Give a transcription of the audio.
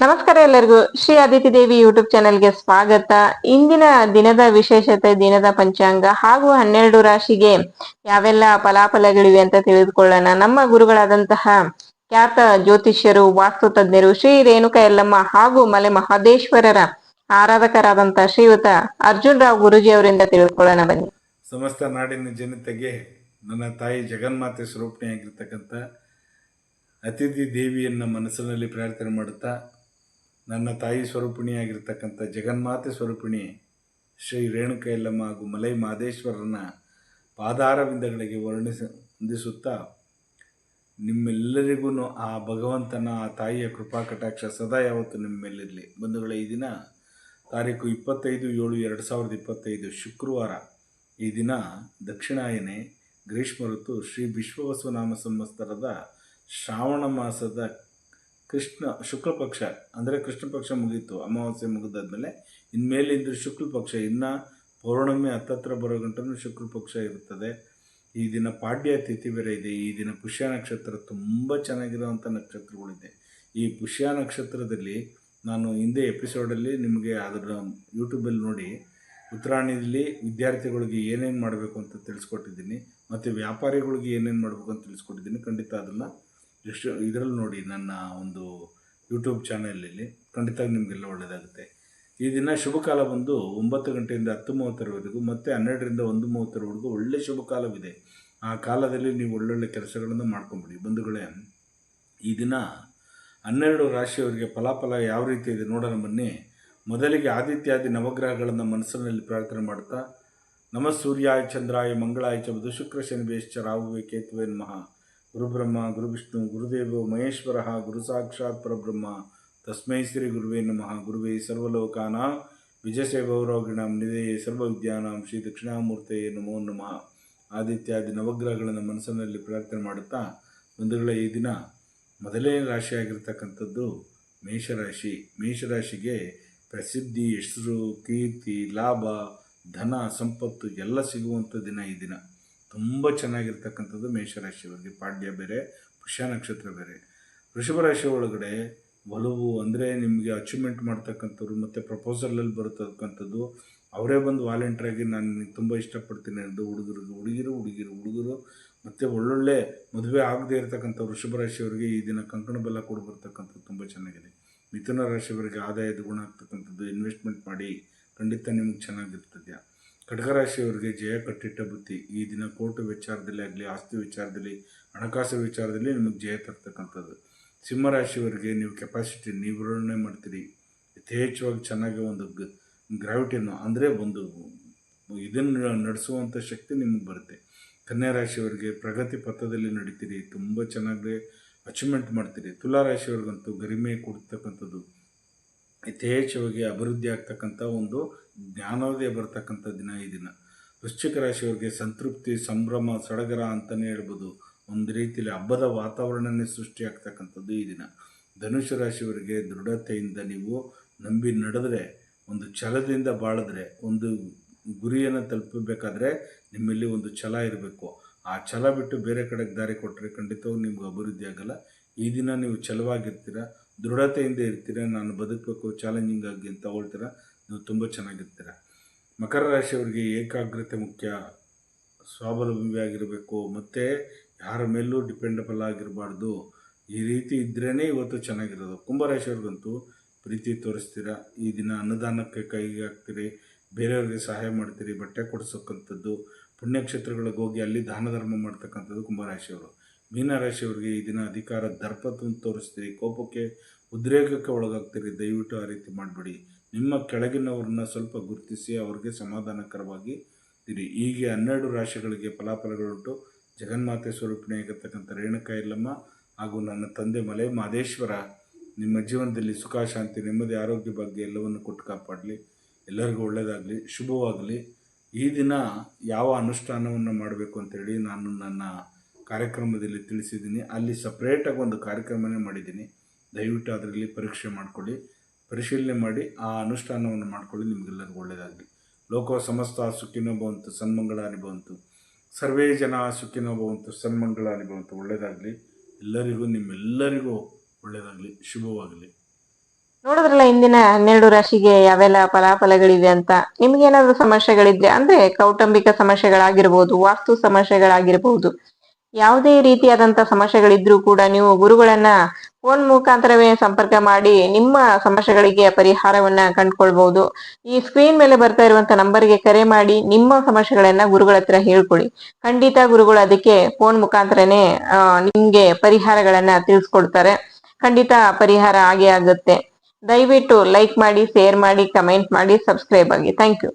ನಮಸ್ಕಾರ ಎಲ್ಲರಿಗೂ. ಶ್ರೀ ಆದಿತ್ಯ ದೇವಿ ಯೂಟ್ಯೂಬ್ ಚಾನೆಲ್ಗೆ ಸ್ವಾಗತ. ಇಂದಿನ ದಿನದ ವಿಶೇಷತೆ, ದಿನದ ಪಂಚಾಂಗ ಹಾಗೂ 12 ರಾಶಿಗೆ ಯಾವೆಲ್ಲ ಫಲಾಫಲಗಳಿವೆ ಅಂತ ತಿಳಿದುಕೊಳ್ಳೋಣ. ನಮ್ಮ ಗುರುಗಳಾದಂತಹ ಖ್ಯಾತ ಜ್ಯೋತಿಷ್ಯರು, ವಾಸ್ತು ತಜ್ಞರು, ಶ್ರೀ ರೇಣುಕಾ ಯಲ್ಲಮ್ಮ ಹಾಗೂ ಮಲೆ ಮಹದೇಶ್ವರರ ಆರಾಧಕರಾದಂತಹ ಶ್ರೀಯುತ ಅರ್ಜುನ್ ರಾವ್ ಗುರುಜಿ ಅವರಿಂದ ತಿಳಿದುಕೊಳ್ಳೋಣ ಬನ್ನಿ. ಸಮಸ್ತ ನಾಡಿನ ಜನತೆಗೆ ನನ್ನ ತಾಯಿ ಜಗನ್ಮಾತೆ ಸ್ವರೂಪಿಣಿಯಾಗಿರ್ತಕ್ಕಂಥ ಅತಿಥಿ ದೇವಿಯನ್ನು ಮನಸ್ಸಿನಲ್ಲಿ ಪ್ರಾರ್ಥನೆ ಮಾಡುತ್ತಾ, ನನ್ನ ತಾಯಿ ಸ್ವರೂಪಿಣಿಯಾಗಿರ್ತಕ್ಕಂಥ ಜಗನ್ಮಾತೆ ಸ್ವರೂಪಿಣಿ ಶ್ರೀ ರೇಣುಕಾ ಯಲ್ಲಮ್ಮ ಹಾಗೂ ಮಲೈ ಮಹದೇಶ್ವರನ ಪಾದಾರವಿಂದಗಳಿಗೆ ವಂದಿಸುತ್ತಾ, ನಿಮ್ಮೆಲ್ಲರಿಗೂ ಆ ಭಗವಂತನ, ಆ ತಾಯಿಯ ಕೃಪಾ ಕಟಾಕ್ಷ ಸದಾ ಯಾವತ್ತು ನಿಮ್ಮ ಮೇಲಿರಲಿ. ಬಂಧುಗಳೇ, ಈ ದಿನ ತಾರೀಕು 25/7/2025 ಶುಕ್ರವಾರ. ಈ ದಿನ ದಕ್ಷಿಣಾಯನೆ, ಗ್ರೀಷ್ಮ ಋತು, ಶ್ರೀ ವಿಶ್ವವಸುನಾಮ ಸಂವತ್ಸರದ ಶ್ರಾವಣ ಮಾಸದ ಕೃಷ್ಣ ಶುಕ್ಲ ಪಕ್ಷ, ಅಂದರೆ ಕೃಷ್ಣ ಪಕ್ಷ ಮುಗೀತು, ಅಮಾವಾಸ್ಯೆ ಮುಗಿದಾದ್ಮೇಲೆ ಇನ್ಮೇಲಿಂದ ಶುಕ್ಲ ಪಕ್ಷ, ಇನ್ನು ಪೌರ್ಣಮಿ ಹತ್ತತ್ರ ಬರೋ ಗಂಟನೂ ಶುಕ್ಲ ಪಕ್ಷ ಇರುತ್ತದೆ. ಈ ದಿನ ಪಾಡ್ಯ ತಿಥಿ ಬೇರೆ ಇದೆ. ಈ ದಿನ ಪುಷ್ಯ ನಕ್ಷತ್ರ, ತುಂಬ ಚೆನ್ನಾಗಿರುವಂಥ ನಕ್ಷತ್ರಗಳಿದೆ. ಈ ಪುಷ್ಯ ನಕ್ಷತ್ರದಲ್ಲಿ ನಾನು ಹಿಂದೆ ಎಪಿಸೋಡಲ್ಲಿ ನಿಮಗೆ ಅದರ ಯೂಟ್ಯೂಬಲ್ಲಿ ನೋಡಿ ಉತ್ತರಾಯಣದಲ್ಲಿ ವಿದ್ಯಾರ್ಥಿಗಳಿಗೆ ಏನೇನು ಮಾಡಬೇಕು ಅಂತ ತಿಳಿಸ್ಕೊಟ್ಟಿದ್ದೀನಿ, ಮತ್ತು ವ್ಯಾಪಾರಿಗಳಿಗೆ ಏನೇನು ಮಾಡಬೇಕು ಅಂತ ತಿಳಿಸ್ಕೊಟ್ಟಿದ್ದೀನಿ. ಖಂಡಿತ ಅದನ್ನು ಇದರಲ್ಲಿ ನೋಡಿ, ನನ್ನ ಒಂದು ಯೂಟ್ಯೂಬ್ ಚಾನಲಲ್ಲಿ ಖಂಡಿತ ನಿಮಗೆಲ್ಲ ಒಳ್ಳೆಯದಾಗುತ್ತೆ. ಈ ದಿನ ಶುಭ ಕಾಲ ಬಂದು 9 ಗಂಟೆಯಿಂದ 10:30ರವರೆಗೂ, ಮತ್ತು 12ರಿಂದ 1:30ರವರೆಗೂ ಒಳ್ಳೆ ಶುಭ ಕಾಲವಿದೆ. ಆ ಕಾಲದಲ್ಲಿ ನೀವು ಒಳ್ಳೊಳ್ಳೆ ಕೆಲಸಗಳನ್ನು ಮಾಡ್ಕೊಂಬಿಡಿ. ಬಂಧುಗಳೇ, ಈ ದಿನ 12 ರಾಶಿಯವರಿಗೆ ಫಲಾಫಲ ಯಾವ ರೀತಿ ಇದೆ ನೋಡೋಣ ಬನ್ನಿ. ಮೊದಲಿಗೆ ಆದಿತ್ಯಾದಿ ನವಗ್ರಹಗಳನ್ನು ಮನಸ್ಸಿನಲ್ಲಿ ಪ್ರಾರ್ಥನೆ ಮಾಡ್ತಾ, ನಮಃ ಸೂರ್ಯಾಯ ಚಂದ್ರಾಯ ಮಂಗಳಾಯ ಚ ಬುಧ ಶುಕ್ರ ಶನಿಭ್ಯಶ್ಚ ರಾಹುವೇ ಕೇತುವೇ ನಮಃ. ಗುರುಬ್ರಹ್ಮ ಗುರುವಿಷ್ಣು ಗುರುದೇವೋ ಮಹೇಶ್ವರ ಗುರು ಸಾಕ್ಷಾತ್ ಪರಬ್ರಹ್ಮ ತಸ್ಮೈ ಶ್ರೀ ಗುರುವೇ ನಮಃ. ಗುರುವೇ ಸರ್ವಲೋಕಾನಾಂ ವಿಜಯಸೇವೌರೋಗಿಣಾಂ ನಿಧಯೇ ಸರ್ವವಿದ್ಯಾನಾಂ ಶ್ರೀ ದಕ್ಷಿಣಾಮೂರ್ತಯೇ ನಮೋ ನಮಃ. ಆದಿತ್ಯಾದಿ ನವಗ್ರಹಗಳನ್ನು ಮನಸ್ಸಿನಲ್ಲಿ ಪ್ರಾರ್ಥನೆ ಮಾಡುತ್ತಾ, ಬಂಧುಗಳೇ, ಈ ದಿನ ಮೊದಲನೇ ರಾಶಿಯಾಗಿರ್ತಕ್ಕಂಥದ್ದು ಮೇಷರಾಶಿ. ಮೇಷರಾಶಿಗೆ ಪ್ರಸಿದ್ಧಿ, ಹೆಸರು, ಕೀರ್ತಿ, ಲಾಭ, ಧನ, ಸಂಪತ್ತು ಎಲ್ಲ ಸಿಗುವಂಥ ದಿನ. ಈ ದಿನ ತುಂಬ ಚೆನ್ನಾಗಿರ್ತಕ್ಕಂಥದ್ದು ಮೇಷರಾಶಿಯವರಿಗೆ. ಪಾಡ್ಯ ಬೇರೆ, ಪುಷ್ಯ ನಕ್ಷತ್ರ ಬೇರೆ. ವೃಷಭ ರಾಶಿ ಒಳಗಡೆ ಒಲವು, ಅಂದರೆ ನಿಮಗೆ ಅಚೀವ್ಮೆಂಟ್ ಮಾಡ್ತಕ್ಕಂಥವ್ರು, ಮತ್ತು ಪ್ರಪೋಸಲಲ್ಲಿ ಬರತಕ್ಕಂಥದ್ದು, ಅವರೇ ಬಂದು ವಾಲಂಟ್ರಾಗಿ ನಾನು ನಿನಗೆ ತುಂಬ ಇಷ್ಟಪಡ್ತೀನಿ ಎಂದು ಹುಡುಗರು ಮತ್ತು ಒಳ್ಳೊಳ್ಳೆ ಮದುವೆ ಆಗದೇ ಇರತಕ್ಕಂಥ ವೃಷಭ ರಾಶಿಯವರಿಗೆ ಈ ದಿನ ಕಂಕಣ ಬೆಲ್ಲ ಕೊಡು ಬರ್ತಕ್ಕಂಥದ್ದು ತುಂಬ ಚೆನ್ನಾಗಿದೆ. ಮಿಥುನ ರಾಶಿಯವರಿಗೆ ಆದಾಯದ ಗುಣ ಆಗ್ತಕ್ಕಂಥದ್ದು, ಇನ್ವೆಸ್ಟ್ಮೆಂಟ್ ಮಾಡಿ, ಖಂಡಿತ ನಿಮಗೆ ಚೆನ್ನಾಗಿರ್ತದೆ. ಖಡ್ಗರಾಶಿಯವರಿಗೆ ಜಯ ಕಟ್ಟಿಟ್ಟ ಬುತ್ತಿ. ಈ ದಿನ ಕೋರ್ಟ್ ವಿಚಾರದಲ್ಲಿ ಆಗಲಿ, ಆಸ್ತಿ ವಿಚಾರದಲ್ಲಿ, ಹಣಕಾಸು ವಿಚಾರದಲ್ಲಿ ನಿಮಗೆ ಜಯ ತರ್ತಕ್ಕಂಥದ್ದು. ಸಿಂಹರಾಶಿಯವರಿಗೆ ನೀವು ಕೆಪಾಸಿಟಿ ನಿರ್ವಹಣೆ ಮಾಡ್ತೀರಿ, ಯಥೇಚ್ಛವಾಗಿ ಚೆನ್ನಾಗಿ ಒಂದು ಗ್ರಾವಿಟಿಯನ್ನು, ಅಂದರೆ ಒಂದು ಇದನ್ನು ನಡೆಸುವಂಥ ಶಕ್ತಿ ನಿಮಗೆ ಬರುತ್ತೆ. ಕನ್ಯಾ ರಾಶಿಯವರಿಗೆ ಪ್ರಗತಿ ಪಥದಲ್ಲಿ ನಡೀತೀರಿ, ತುಂಬ ಚೆನ್ನಾಗಿ ಅಚೀವ್ಮೆಂಟ್ ಮಾಡ್ತೀರಿ. ತುಲಾ ರಾಶಿಯವ್ರಿಗಂತೂ ಗರಿಮೆ ಕೊಡ್ತಕ್ಕಂಥದ್ದು, ಯಥೇಚ್ಛವಾಗಿ ಅಭಿವೃದ್ಧಿ ಆಗ್ತಕ್ಕಂಥ ಒಂದು ಜ್ಞಾನೋದಯ ಬರ್ತಕ್ಕಂಥ ದಿನ ಈ ದಿನ. ವೃಶ್ಚಿಕ ರಾಶಿಯವರಿಗೆ ಸಂತೃಪ್ತಿ, ಸಂಭ್ರಮ, ಸಡಗರ ಅಂತಲೇ ಹೇಳ್ಬೋದು. ಒಂದು ರೀತಿಯಲ್ಲಿ ಹಬ್ಬದ ವಾತಾವರಣನೇ ಸೃಷ್ಟಿಯಾಗ್ತಕ್ಕಂಥದ್ದು ಈ ದಿನ. ಧನುಷು ರಾಶಿಯವರಿಗೆ ದೃಢತೆಯಿಂದ ನೀವು ನಂಬಿ ನಡೆದರೆ, ಒಂದು ಛಲದಿಂದ ಬಾಳಿದ್ರೆ, ಒಂದು ಗುರಿಯನ್ನು ತಲುಪಬೇಕಾದ್ರೆ ನಿಮ್ಮಲ್ಲಿ ಒಂದು ಛಲ ಇರಬೇಕು. ಆ ಛಲ ಬಿಟ್ಟು ಬೇರೆ ಕಡೆಗೆ ದಾರಿ ಕೊಟ್ಟರೆ ಖಂಡಿತವಾಗಿ ನಿಮ್ಗೆ ಅಭಿವೃದ್ಧಿ ಆಗಲ್ಲ. ಈ ದಿನ ನೀವು ಛಲವಾಗಿರ್ತೀರ, ದೃಢತೆಯಿಂದ ಇರ್ತೀರ, ನಾನು ಬದುಕಬೇಕು, ಚಾಲೆಂಜಿಂಗ್ ಆಗಿ ಅಂತ ಹೇಳ್ತೀರ, ನೀವು ತುಂಬ ಚೆನ್ನಾಗಿರ್ತೀರ. ಮಕರ ರಾಶಿಯವರಿಗೆ ಏಕಾಗ್ರತೆ ಮುಖ್ಯ, ಸ್ವಾವಲಂಬಿಯಾಗಿರಬೇಕು, ಮತ್ತು ಯಾರ ಮೇಲೂ ಡಿಪೆಂಡಬಲ್ ಆಗಿರಬಾರ್ದು. ಈ ರೀತಿ ಇದ್ರೇ ಇವತ್ತು ಚೆನ್ನಾಗಿರೋದು. ಕುಂಭರಾಶಿಯವ್ರಿಗಂತೂ ಪ್ರೀತಿ ತೋರಿಸ್ತೀರ. ಈ ದಿನ ಅನ್ನದಾನಕ್ಕೆ ಕೈಗೆ ಹಾಕ್ತೀರಿ, ಬೇರೆಯವ್ರಿಗೆ ಸಹಾಯ ಮಾಡ್ತೀರಿ, ಬಟ್ಟೆ ಕೊಡಿಸೋಕ್ಕಂಥದ್ದು, ಪುಣ್ಯಕ್ಷೇತ್ರಗಳಿಗೆ ಹೋಗಿ ಅಲ್ಲಿ ದಾನ ಧರ್ಮ ಮಾಡ್ತಕ್ಕಂಥದ್ದು ಕುಂಭರಾಶಿಯವರು. ಮೀನರಾಶಿಯವರಿಗೆ ಈ ದಿನ ಅಧಿಕಾರ ದರ್ಪವನ್ನು ತೋರಿಸ್ತೀರಿ, ಕೋಪಕ್ಕೆ ಉದ್ರೇಕಕ್ಕೆ ಒಳಗಾಗ್ತೀರಿ. ದಯವಿಟ್ಟು ಆ ರೀತಿ ಮಾಡಬೇಡಿ. ನಿಮ್ಮ ಕೆಳಗಿನವ್ರನ್ನ ಸ್ವಲ್ಪ ಗುರುತಿಸಿ ಅವ್ರಿಗೆ ಸಮಾಧಾನಕರವಾಗಿ ಇರಿ. ಹೀಗೆ 12 ರಾಶಿಗಳಿಗೆ ಫಲಾಫಲಗಳುಂಟು. ಜಗನ್ಮಾತೆ ಸ್ವರೂಪಿಣಿಯಾಗಿರ್ತಕ್ಕಂಥ ರೇಣುಕಾ ಯಲ್ಲಮ್ಮ ಹಾಗೂ ನನ್ನ ತಂದೆ ಮಲೆ ಮಹದೇಶ್ವರ ನಿಮ್ಮ ಜೀವನದಲ್ಲಿ ಸುಖ, ಶಾಂತಿ, ನೆಮ್ಮದಿ, ಆರೋಗ್ಯ ಬಗ್ಗೆ ಎಲ್ಲವನ್ನು ಕೊಟ್ಟು ಕಾಪಾಡಲಿ. ಎಲ್ಲರಿಗೂ ಒಳ್ಳೆಯದಾಗಲಿ, ಶುಭವಾಗಲಿ. ಈ ದಿನ ಯಾವ ಅನುಷ್ಠಾನವನ್ನು ಮಾಡಬೇಕು ಅಂತೇಳಿ ನಾನು ನನ್ನ ಕಾರ್ಯಕ್ರಮದಲ್ಲಿ ತಿಳಿಸಿದ್ದೀನಿ. ಅಲ್ಲಿ ಸಪ್ರೇಟಾಗಿ ಒಂದು ಕಾರ್ಯಕ್ರಮನೇ ಮಾಡಿದ್ದೀನಿ. ದಯವಿಟ್ಟು ಅದರಲ್ಲಿ ಪರೀಕ್ಷೆ ಮಾಡಿಕೊಳ್ಳಿ, ಪರಿಶೀಲನೆ ಮಾಡಿ ಆ ಅನುಷ್ಠಾನವನ್ನು ಮಾಡಿಕೊಳ್ಳಿ. ನಿಮಗೆಲ್ಲರಿಗೂ ಒಳ್ಳೆಯದಾಗಲಿ. ಲೋಕ ಸಮಸ್ತ ಸುಖಿನೋ ಭವಂತು, ಸನ್ಮಂಗಳಾನಿ ಭವಂತು, ಸರ್ವೇ ಜನ ಸುಖಿನೋ ಭವಂತು, ಸನ್ಮಂಗಳಾನಿ ಭವಂತು. ಒಳ್ಳೆಯದಾಗಲಿ ಎಲ್ಲರಿಗೂ, ನಿಮ್ಮೆಲ್ಲರಿಗೂ ಒಳ್ಳೆಯದಾಗಲಿ, ಶುಭವಾಗಲಿ. ನೋಡಿದ್ರಲ್ಲ ಇಂದಿನ 12 ರಾಶಿಗೆ ಯಾವೆಲ್ಲ ಫಲಾಫಲಗಳಿವೆ ಅಂತ. ನಿಮ್ಗೇನಾದ್ರೂ ಸಮಸ್ಯೆಗಳಿದ್ರೆ ಅಂದ್ರೆ ಕೌಟುಂಬಿಕ ಸಮಸ್ಯೆಗಳಾಗಿರ್ಬೋದು, ವಾಸ್ತು ಸಮಸ್ಯೆಗಳಾಗಿರ್ಬೋದು, ಯಾವುದೇ ರೀತಿಯಾದಂತ ಸಮಸ್ಯೆಗಳಿದ್ರೂ ಕೂಡ ನೀವು ಗುರುಗಳನ್ನ ಫೋನ್ ಮುಖಾಂತರವೇ ಸಂಪರ್ಕ ಮಾಡಿ ನಿಮ್ಮ ಸಮಸ್ಯೆಗಳಿಗೆ ಪರಿಹಾರವನ್ನ ಕಂಡುಕೊಳ್ಬಹುದು. ಈ ಸ್ಕ್ರೀನ್ ಮೇಲೆ ಬರ್ತಾ ಇರುವಂತ ನಂಬರ್ಗೆ ಕರೆ ಮಾಡಿ ನಿಮ್ಮ ಸಮಸ್ಯೆಗಳನ್ನ ಗುರುಗಳ ಹತ್ರ ಹೇಳ್ಕೊಳ್ಳಿ. ಖಂಡಿತ ಗುರುಗಳು ಅದಕ್ಕೆ ಫೋನ್ ಮುಖಾಂತರನೇ ನಿಮ್ಗೆ ಪರಿಹಾರಗಳನ್ನ ತಿಳಿಸ್ಕೊಡ್ತಾರೆ. ಖಂಡಿತ ಪರಿಹಾರ ಆಗೇ ಆಗುತ್ತೆ. ದಯವಿಟ್ಟು ಲೈಕ್ ಮಾಡಿ, ಶೇರ್ ಮಾಡಿ, ಕಮೆಂಟ್ ಮಾಡಿ, ಸಬ್ಸ್ಕ್ರೈಬ್ ಆಗಿ. Thank you.